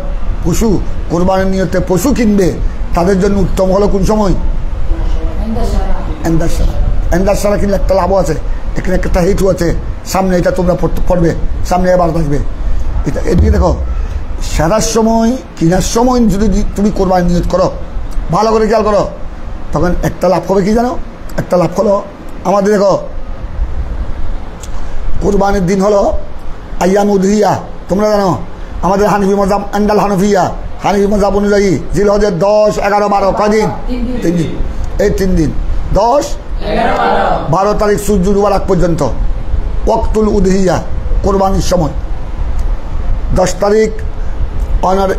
পশু কোরবানির নিয়তে পশু কিনবে, তাদের জন্য উত্তম হলো কোন সময়, এন্দার সারা। এন্দার সারা কিনলে একটা লাভও আছে, এখানে একটা হেতু আছে, সামনে এটা তোমরা পড়বে, সামনে এবার আসবে। এটা এদিকে দেখো, সারার সময় কেনার সময় যদি তুমি কোরবানি নিয়ত করো, ভালো করে খেয়াল করো, তখন একটা লাভ হবে কি জানো, একটা লাভ হলো আমাদের দেখো কোরবানির দিন হলো আইয়াম উদহিয়া, তোমরা জানো আমাদের হানিফি মজাব আন্ডাল হানফিয়া, হানিফি মজাব অনুযায়ী জিলহজের 10, 11, 12 কদিন, 3 দিন, এই 3 দিন 10, 12 তারিখ সূর্য ডুবার আগ পর্যন্ত ওয়াক্তুল উদহিয়া, কোরবানির সময়। 10 তারিখ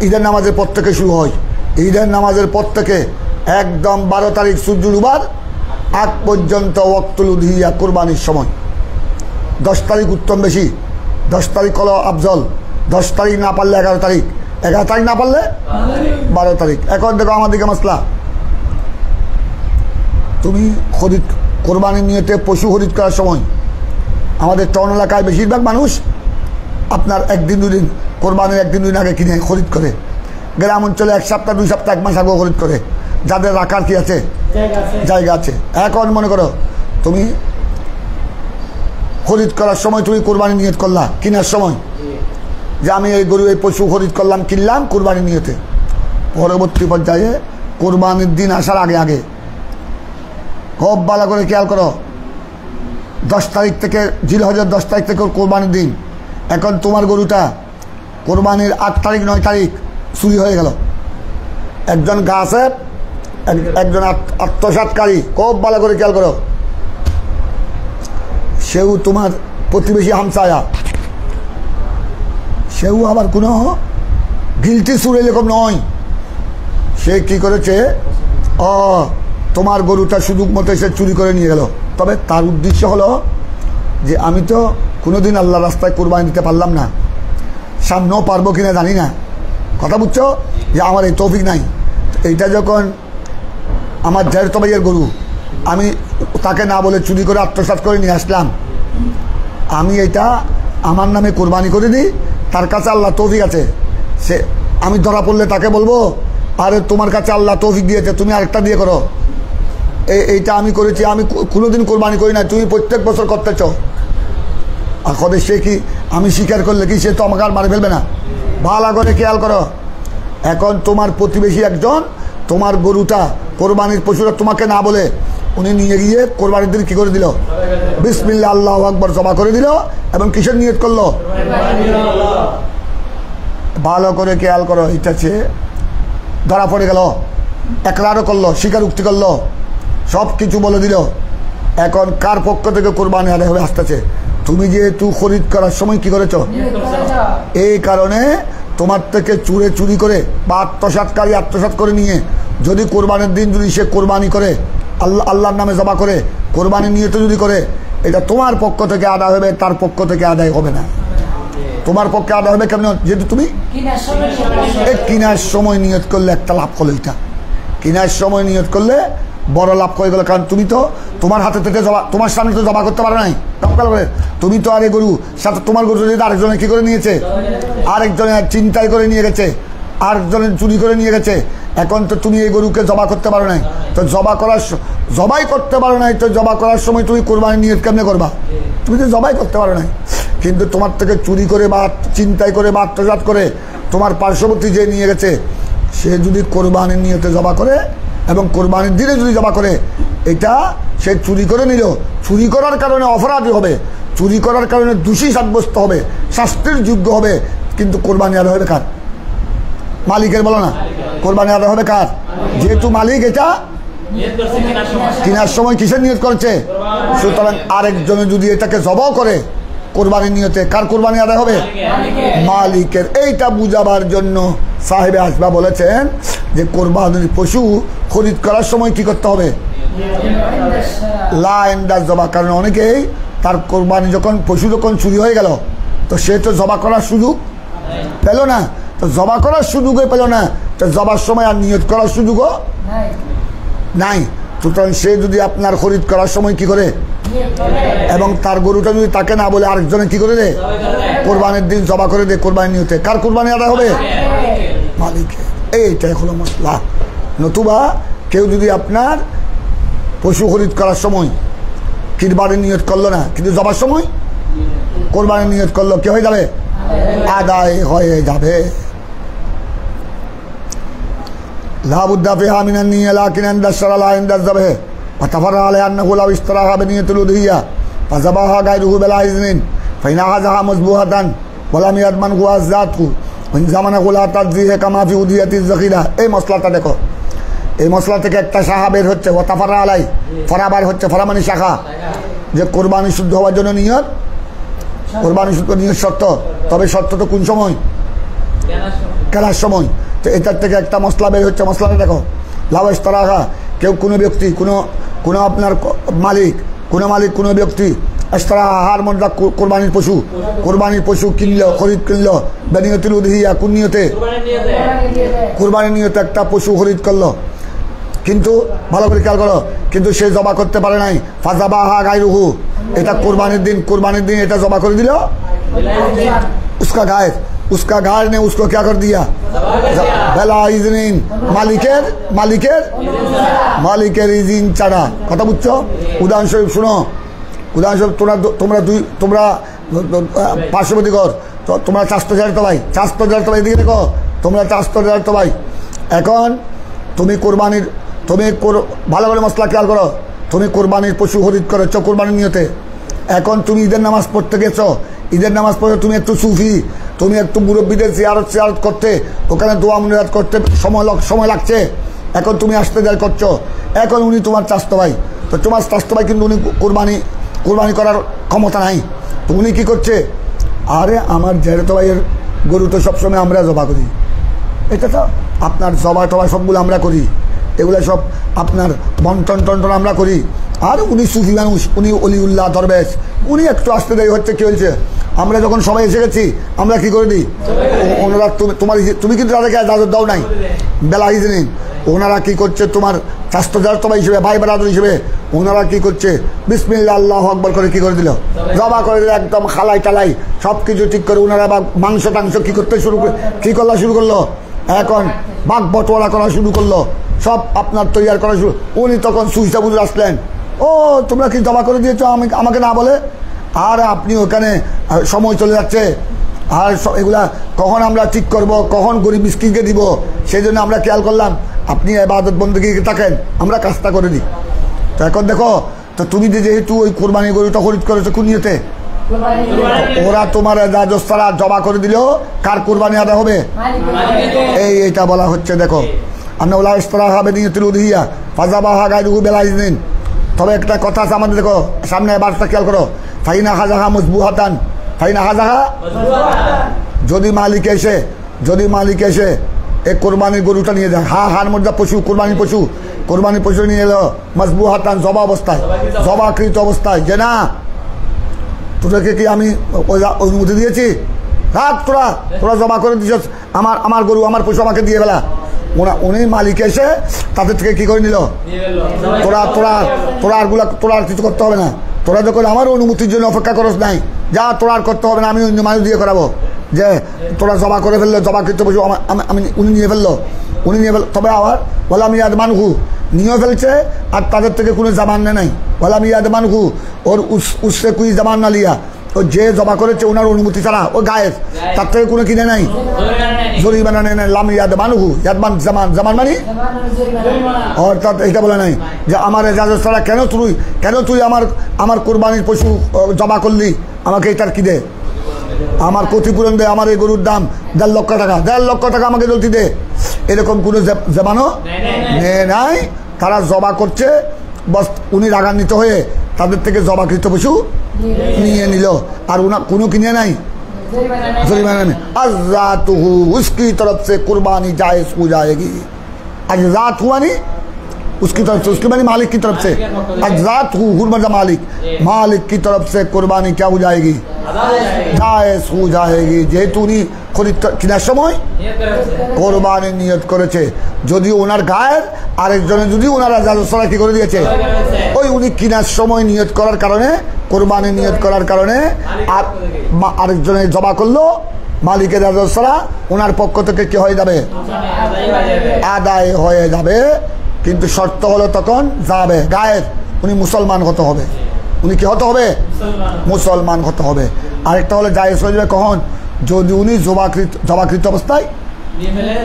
ঈদের নামাজের পর থেকে শুরু হয়, ঈদের নামাজের পর থেকে একদম 12 তারিখ সূর্য ডুবার আগ পর্যন্ত ওয়াক্তুল উদহিয়া, কোরবানির সময়। 10 তারিখ উত্তম বেশি, 10 তারিখ হলো আফজল, 10 তারিখ না পারলে 11 তারিখ, 11 তারিখ না পারলে 12 তারিখ। এখন দেখো আমাদেরকে মাসলা, তুমি খরিদ কোরবানির নিয়তে পশু খরিদ করার সময় আমাদের টাউন এলাকায় বেশিরভাগ মানুষ আপনার 1 দিন 2 দিন কোরবানির 1 দিন 2 দিন আগে কিনে খরিদ করে, গ্রাম অঞ্চলে 1 সপ্তাহ 2 সপ্তাহ 1 মাস আগেও খরিদ করে, যাদের রাখার কি আছে, জায়গা আছে। এখন মনে করো তুমি খরিদ করার সময় তুমি কোরবানি নিয়ত করলা, কেনার সময় যে আমি এই গরু এই পশু খরিদ করলাম, কিনলাম কোরবানি নিয়তে, পরবর্তী পর্যায়ে কোরবানির দিন আসার আগে আগে খুব ভালো করে খেয়াল করো, 10 তারিখ থেকে জিলহজের 10 তারিখ থেকে কোরবানির দিন, এখন তোমার গরুটা কোরবানির 8 তারিখ 9 তারিখ চুরি হয়ে গেল, একজন গাছের একজন আত্মসাৎকারী, খুব ভালো করে খেয়াল করো, সেও তোমার প্রতিবেশী হামসায়া, সেও আবার কোনো গিলটি চুরি এরকম নয়, সে কি করেছে, তোমার গরুটা সুযোগ মতো এসে চুরি করে নিয়ে গেল। তবে তার উদ্দেশ্য হলো যে আমি তো কোনোদিন আল্লাহ রাস্তায় কোরবানি দিতে পারলাম না, সামনেও পারবো কিনা জানি না, কথা বুঝছো, যে আমার এই তৌফিক নাই। এইটা যখন আমার জ্যাঠতো ভাইয়ের গরু, আমি তাকে না বলে চুরি করে আত্মসাৎ করে নিয়ে আসলাম, আমি এটা আমার নামে কোরবানি করে দিই, তার কাছে আল্লাহ তৌফিক আছে, সে আমি ধরা পড়লে তাকে বলবো আরে তোমার কাছে আল্লাহ তৌফিক দিয়েছে, তুমি আরেকটা দিয়ে করো, এইটা আমি করেছি, আমি কোনোদিন কোরবানি করি না, তুমি প্রত্যেক বছর করতেছ। আর কবে সে কি আমি স্বীকার করলে কি সে তো আমাকে আর মারে ফেলবে না? ভালো করে খেয়াল করো, এখন তোমার প্রতিবেশী একজন তোমার গরুটা কোরবানির পশুরা তোমাকে না বলে উনি নিয়ে গিয়ে কোরবানির দিন কী করে দিল, বিসমিল্লাহ আল্লাহু আকবার জবা করে দিল, এবং কিসের নিয়ত করলো, ভালো করে খেয়াল করো, এটা সে ধরা পড়ে গেল, একরারও করলো, স্বীকারোক্তি করলো, সব কিছু বলে দিল। এখন কার পক্ষ থেকে কোরবানি আদায় হবে আসতেছে, তুমি যেহেতু খরিদ করার সময় কি করেছ, এই কারণে তোমার থেকে চুরি করে বা আত্মসাৎ করে নিয়ে যদি কোরবানির দিন যদি সে কোরবানি করে আল্লাহর নামে জবা করে কোরবানি নিয়ত যদি করে, এটা তোমার পক্ষ থেকে আদায় হবে, তার পক্ষ থেকে আদায় হবে না। তোমার পক্ষে আদায় হবে কেমন? যেহেতু তুমি কিনার সময় নিয়ত করলে একটা লাভ করলো, এটা কিনার সময় নিয়ত করলে বড় লাভ হয়ে গেল। কারণ তুমি তো তোমার হাতে থেকে তোমার সামনে তো জবা করতে পারো নাই, তুমি তো আরে গরু সাথে তোমার গরু যদি আরেকজনে কি করে নিয়েছে, আরেকজনে চিন্তাই করে নিয়ে গেছে, আরেকজনের চুরি করে নিয়ে গেছে। এখন তো তুমি এই গরুকে জবা করতে পারো নাই, তো জবাই করতে পারো নাই, তো জবা করার সময় তুমি কোরবানি নিয়ত কেমনে করবা? তুমি তো জবাই করতে পারো নাই। কিন্তু তোমার থেকে চুরি করে বা চিন্তাই করে বা আত্মসাৎ করে তোমার পার্শ্ববর্তী যে নিয়ে গেছে, সে যদি কোরবানির নিয়তে জবা করে এবং কোরবানির দিনে যদি জবা করে, এটা সে চুরি করে নিল, চুরি করার কারণে অপরাধী হবে, চুরি করার কারণে দোষী সাব্যস্ত হবে, শাস্তির যোগ্য হবে। কিন্তু কোরবানি আদায় হবে কার? মালিকের। বলো না, কোরবানি আদায় হবে কার? যেহেতু মালিক এটা কেনার সময় কিসের নিয়ত করছে, সুতরাং আরেকজনে যদি এটাকে জবাও করে কোরবানির নিয়তে, কার কোরবানি আদায় হবে? মালিকের। এইটা বুঝাবার জন্য সাহেবে আসবা বলেছেন যে কোরবানির পশু খরিদ করার সময় কি করতে হবে? লা ইনদাস জবা। কারণ অনেকেই তার কোরবানি পশু যখন চুরি হয়ে গেল, তো সে তো জবা করার সুযোগ পেল না, তো জবা করার সুযোগই পেল না, তো জবার সময় আর নিয়ত করার সুযোগও নাই। সুতরাং সে যদি আপনার খরিদ করার সময় কি করে এবং তার গরুটা যদি তাকে না বলে আরেকজনে কি করে দে, কোরবানির দিন জবা করে দে কোরবানি নিয়তে, কার কোরবানি আদায় হবে? মালিকের। এইটাই হলো মশলা। নতুবা কেউ যদি আপনার পশু খরিদ করার সময় কিরবানির নিয়ত করলো না, কিন্তু জবার সময় কোরবানির নিয়ত করলো, কি হয়ে যাবে? আদায় হয়ে যাবে। লাবুদ্দা ফিহা মিনান নিয়া লাকিন ইনদা শারা লা ইনদা যাবে ওয়াতাফারা আলাই আন্নাহু লাউ ইশতারাহা বিনিয়াতিল উদহিয়া ফাযাবাহা গায়রুহু বিলা ইজনিন ফাইন আযাহা মাযবুহাতান ওয়া লাম ইয়াদমান গুয়াযাতহু ওয়া ইন জামানাহু লা তাযিহা কামা ফি উদহিয়াতিজ যাখিরা। এই মশলাটা দেখো, এই মশলা থেকে একটা শাখা বের হচ্ছে, ওয়াতাফারা আলাই, ফরাবার হচ্ছে, ফরা মানে শাখা, যে কোরবানি শুদ্ধ হওয়ার জন্য নিয়ত, কোরবানি শুদ্ধ নিয়ত শর্ত। তবে শর্ত তো কোন সময়? কেনার সময়। তো এটার থেকে একটা মশলা বের হচ্ছে, মশলাটা দেখো। লাউ ইশতারাহা, কেউ কোনো ব্যক্তি কোনো আপনার মালিক কোনো ব্যক্তি ইশতারাহার মধ্যে কোরবানির পশু কিনলো, খরিদ কিনলো, বেনিয়তুল উদহিয়া, কোন নিয়তে? কোরবানির নিয়তে একটা পশু খরিদ করলো, কিন্তু ভালো করে খেয়াল করো, কিন্তু সে জবা করতে পারে নাই। ফাযাবাহা গায়রুহু, এটা কোরবানির দিন এটা জবা করে দিল, उसका गाय ने उसको क्या कर दिया? বেলা ইজনিন, মালিকের ইজিন ছাড়া। কথা বুঝছো? উদাহরণস্বরূপ শুনো, উদাহরণস্বরূপ তোমরা পার্শ্ববর্তী ঘর, তো তোমরা চাষতো জানতো ভাই, এদিকে দেখো, তোমরা চাষতো জানতো ভাই। এখন তুমি ভালো করে মশলা খেয়াল করো, তুমি কোরবানির পশু খরিদ করেছো কোরবানির নিয়তে। এখন তুমি ঈদের নামাজ পড়তে গেছো, ঈদের নামাজ পড়ে তুমি একটু সুফি, তুমি একটু মুরব্বীদের জিয়ারত করতে, ওখানে দোয়া মুনাজাত করতে সময় লাগছে। এখন তুমি আসতে দেরি করছো। এখন উনি তোমার চাচতো ভাই, তো তোমার চাচতো ভাই কিন্তু উনি কোরবানি করার ক্ষমতা নাই। তো উনি কী করছে? আরে আমার জেঠতো ভাইয়ের গরু তো সবসময় আমরা জবা করি, এটা তো আপনার জবা টবা সবগুলো আমরা করি, এগুলো সব আপনার বন্টন টন্টন আমরা করি। আর উনি সুফি মানুষ, উনি অলিউল্লাহ দরবেশ, উনি একটু আসতে দেরি হচ্ছে। কী হয়েছে? আমরা যখন সবাই এসে গেছি আমরা কি করে দিই? ওনারা তুমি কিন্তু তাদেরকে ইজাজত দাও নাই, বেলা ইজনিন। ওনারা কি করছে? তোমার স্বাস্থ্যজাতবা হিসেবে, ভাই বেড়াদর হিসেবে ওনারা কি করছে? বিসমিল্লাহ আল্লাহু আকবার করে কি করে দিল? জবা করে দিল, একদম খালাই টালাই সব কিছু ঠিক করে। ওনারা বা মাংস টাংস কি করতে শুরু করলো, এখন বাঘ বটোয়ারা করা শুরু করলো, সব আপনার তৈরি করা শুরু। উনি তখন সুইসা বুঝে আসলেন, ও তোমরা কি জবা করে দিয়েছো আমাকে না বলে? আর আপনি ওখানে সময় চলে যাচ্ছে, আর এগুলা কখন আমরা ঠিক করব, কখন গরিব মিসকিনকে দিব, সেই জন্য আমরা খেয়াল করলাম আপনি ইবাদত বন্দেগীকে থাকেন, আমরা কাজটা করে দিই। তো এখন দেখো, তো তুমি যেহেতু ওই কোরবানি গরুটা খরিদ করেছো কোন নিয়তে, ওরা তোমার রাজস্থারা জবা করে দিলেও কার কোরবানি আদায় হবে? এইটা বলা হচ্ছে। দেখো, আমরা ওলা ইশতারা হবে নিয়তুল উদহিয়া ফাযাবাহা গায়রুহু বিলা ইজনিন। তবে একটা কথা আছে আমাদের, দেখো সামনে বার্তা খেয়াল করো, ফাইনা হাজাহা মজবুহাতান, যদি মালিক এসে যদি মালিক এসে এই কোরবানির গরুটা নিয়ে যায়, হার মধ্যে পশু, কোরবানির পশু নিয়ে এলো মজবু হাতান, জবা অবস্থায়, জবাকৃত অবস্থায়, যে না তোদেরকে কি আমি অনুমতি দিয়েছি, রাত তোরা জবা করে দিচ্ছ, আমার গরু আমার পশু আমাকে দিয়ে গেলা। উনি মালিক এসে তাদের থেকে কি করে নিল, তোরা আর কিছু করতে হবে না, তোরা যখন আমার অনুমতির জন্য অপেক্ষা করস নাই, যা তোরা আর করতে হবে না, আমি অন্য মানুষ দিয়ে করাবো। যে তোরা জবা করে ফেললো, জবাকৃত পশু উনি নিয়ে ফেললো, তবে আবার বলা মিয়াদ মানহু নিয়ে ফেলছে, আর তাদের থেকে কোনো জামান নাই। বলা মিয়াদ মানহু ওর উসে কুই জামান না লিয়া, ও যে জবা করেছে ওনার অনুমতি ছাড়া, ও গায়ের, তার থেকে কোনো কিনে নাই, জরিমানা নেই। লাম ইয়াদ মানহু, ইয়াদমান জামান মানে অর্থাৎ এটা বলে নাই যে আমার এজাজত ছাড়া কেন তুই আমার কোরবানির পশু জবা করলি, আমাকে এটার কি দে, আমার ক্ষতিপূরণ দে, আমার এই গরুর দাম 1.5 লক্ষ টাকা, 1.5 লক্ষ টাকা আমাকে জলদি দে, এরকম কোনো জামানো নাই। তারা জবা করছে, বস উনি রাগান্বিত হয়ে তাদের থেকে জবাকৃত পশু নিয়ে নিল, আর কোনো কিনে নাই, জরিমানা নেই। আজরাতুহু, उसकी तरफ से कुर्बानी जायज़ हो जाएगी। अजरात हुआ नहीं उसकी तरफ से, उसके मानी मालिक की तरफ से, अजरात हुर्मजा मालिक की तरफ से कुर्बानी क्या हो जाएगी, जायज़ हो जाएगी। যেহেতু উনি কেনার সময় কোরবানি নিয়ত করেছে, যদি ওনার গায়ের আরেকজনে যদি ওনারা জাজসরা কি করে দিয়েছে, ওই উনি কেনার সময় নিয়ত করার কারণে, কোরবানি নিয়ত করার কারণে আর আরেকজনে জবা করলো, মালিকের জাজসরা ওনার পক্ষ থেকে কি হয়ে যাবে, আদায় হয়ে যাবে। কিন্তু শর্ত হলো তখন যাবে গায়ের উনি মুসলমান হতে হবে, উনি কি হতে হবে, মুসলমান হতে হবে। আরেকটা হলো জায়েজ হয়ে যাবে কখন, যদি উনি জবাকৃত অবস্থায়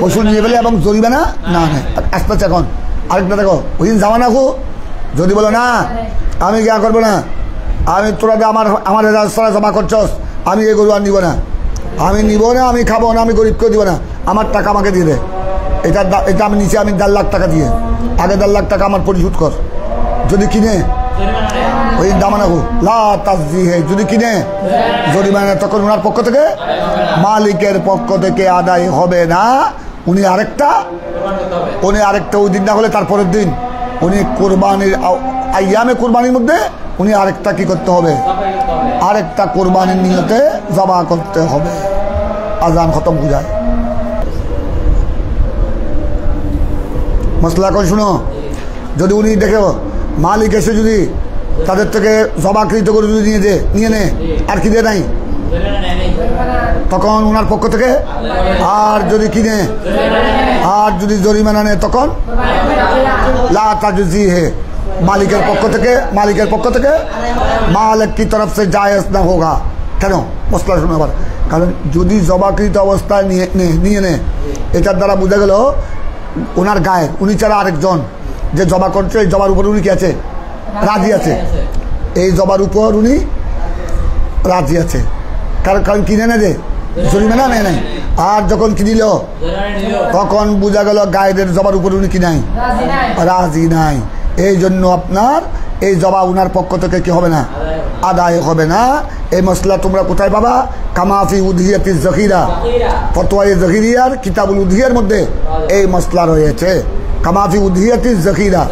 পশু নিয়ে ফেলে এবং জরিমানা না নেয়। আসতে এখন আরেকটা দেখো, ওই দিন জামা নাকু যদি বলো না আমি গিয়া করবো না, আমি তোরা আমার রাজা জমা করছস, আমি এই গরু আর নিব না, আমি খাবো না, আমি গরিবকেও দিব না, আমার টাকা আমাকে দিয়ে দে, এটা আমি নিচে আমি 1.5 লাখ টাকা দিয়ে, আগে 1.5 লাখ টাকা আমার পরিশোধ কর। যদি কিনে ওই দামানাহু লা তাজজিহে, যদি কিনে জরিমানা, তখন ওনার পক্ষ থেকে, মালিকের পক্ষ থেকে আদায় হবে না। উনি আরেকটা ওই দিন না হলে তারপরের দিন উনি কোরবানির আইয়ামে কোরবানির মধ্যে উনি আরেকটা কি করতে হবে, আরেকটা কোরবানির নিয়তে জবা করতে হবে। আজান খতম হয়ে যায়। মশলা করে শুনো, যদি উনি দেখে মালিক এসে যদি তাদের থেকে জবাকৃত করে যদি নিয়ে নে আর কি দিয়ে নাই, তখন ওনার পক্ষ থেকে, আর যদি কিনে আর যদি জরিমানা নেয় তখন লা তাজজিহে, মালিকের পক্ষ থেকে মালিক কি তরফ সে জায়েজ না হোগা। কেন মশলা শুনে আবার, কারণ যদি জবাকৃত অবস্থায় নিয়ে নে, এটার দ্বারা বোঝা গেল ওনার গায়ের উনি ছাড়া আরেকজন যে জবা করছে, এই জবার উপর উনি কি আছে, রাজি আছে, এই জবার উপর উনি রাজি আছে, কারণ কিনে নে দে, জরিমানা নেয় নাই। আর যখন কিনিল তখন বোঝা গেল গায়ের জবার উপর উনি কি নাই, রাজি নাই। এই জন্য আপনার এই জবা উনার পক্ষ থেকে কি হবে না, আদায় হবে না। এই মশলা তোমরা কোথায় পাবা, কামাফি উদহিয়াতিজ জখিরা, ফতোয়ায়ে জখিরিয়ার কিতাবুল উদহিয়ার মধ্যে এই মশলা রয়েছে, কামাফি উদহিয়াতিজ জখিরা।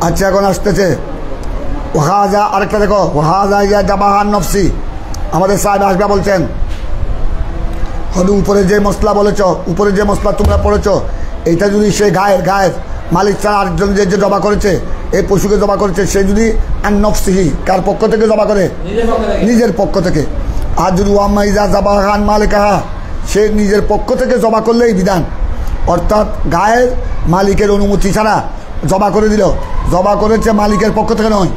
আচ্ছা এখন আসতেছে ওয়াহাজা, আরেকটা দেখো, ওয়াহাজা ইয়া জাবাহান নফসি। আমাদের সাহেব আসবা বলছেন, হয়তো উপরে যে মশলা বলেছ, উপরে যে মশলা তোমরা পড়েছ, এইটা যদি সে গায়ের মালিক ছাড়া আরেকজন যে জবা করেছে, এই পশুকে জবা করেছে, সে যদি আননফসিহি, কার পক্ষ থেকে জবা করে, নিজের পক্ষ থেকে। আর যদি ওয়ামাইজা জাবাহান মালিকাহা, সে নিজের পক্ষ থেকে জবা করলেই বিধান, অর্থাৎ গায়ের মালিকের অনুমতি ছাড়া জবা করে দিল, জবা করেছে মালিকের পক্ষ থেকে নয়।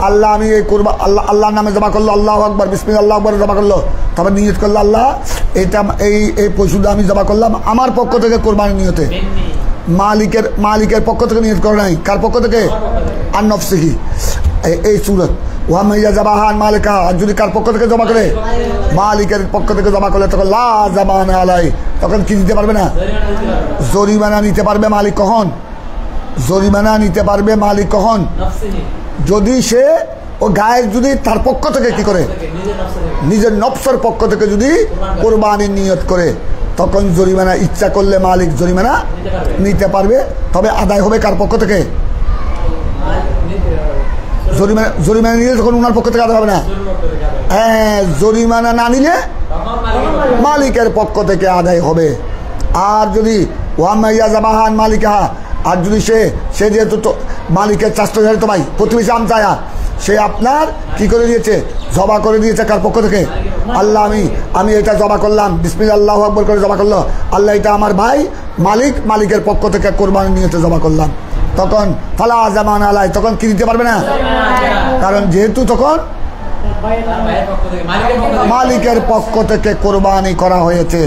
আল্লাহ আমি এই করবো, আল্লাহর নামে জবা করলো, আল্লাহ আকবার বিসমিল্লাহ আল্লাহু আকবার জবা করলো, তবে নিয়ত করলো আল্লাহ এটা এই পশুটা আমি জবা করলাম আমার পক্ষ থেকে কোরবানি নিয়তে, মালিকের পক্ষ থেকে নিয়ত করে নাই, কার পক্ষ থেকে, আননফসিহি। এই সুরত ওয়ামাইয়া জাবাহান মালিকা, যদি কার পক্ষ থেকে জমা করে, মালিকের পক্ষ থেকে জমা করলে তখন লা জামান আলাই, তখন কি দিতে পারবে না, জরিমানা নিতে পারবে মালিক। কখন জরিমানা নিতে পারবে মালিক? কখন, যদি সে ও গায়ে যদি তার পক্ষ থেকে কি করে নিজের নফসের পক্ষ থেকে যদি কোরবানির নিয়ত করে তখন জরিমানা ইচ্ছা করলে মালিক জরিমানা নিতে পারবে, তবে আদায় হবে কার পক্ষ থেকে? জরিমানা নিলে তখন ওনার পক্ষ থেকে আদায় হবে না। হ্যাঁ, জরিমানা না নিলে মালিকের পক্ষ থেকে আদায় হবে। আর যদি ওয়ামাইয়া জাবাহান মালিকাহা, আর যদি সে যেহেতু মালিকের চাষটা তো ভাই প্রতিবেশী আমচায়া, সে আপনার কি করে দিয়েছে? জবা করে দিয়েছে কার পক্ষ থেকে? আল্লাহ আমি এটা জবা করলাম, বিসমিল্লাহ আল্লাহু আকবার করে জবা করলো, আল্লাহ এটা আমার ভাই মালিকের পক্ষ থেকে কোরবানি নিয়েছে জবা করলাম, তখন ফালা জামান আলাই, তখন কি দিতে পারবে না, কারণ যেহেতু তখন মালিকের পক্ষ থেকে কোরবানি করা হয়েছে,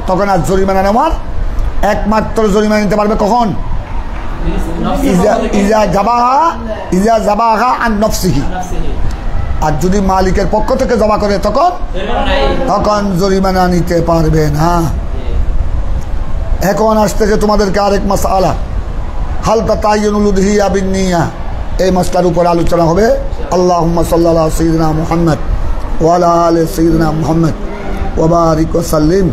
তখন আর জরিমানা নেওয়ার একমাত্র জরিমানা নিতে পারবে কখন? ইজা জাবাহা আন নফসিহি। আর যদি মালিকের পক্ষ থেকে জমা করে তখন জরিমানা নিতে পারবে না। এখন আসতেছে তোমাদেরকে আরেক মাসআলা, হাল তাতায়্যুনুল উদহিয়া বিন নিয়া, এই মাসলার উপর আলোচনা হবে। আল্লাহুম্মা সাল্লি আলা সাইয়্যিদিনা মুহাম্মদ ওয়া আলা আলি সাইয়্যিদিনা মুহাম্মদ ওয়া বারিক ওয়া সাল্লিম।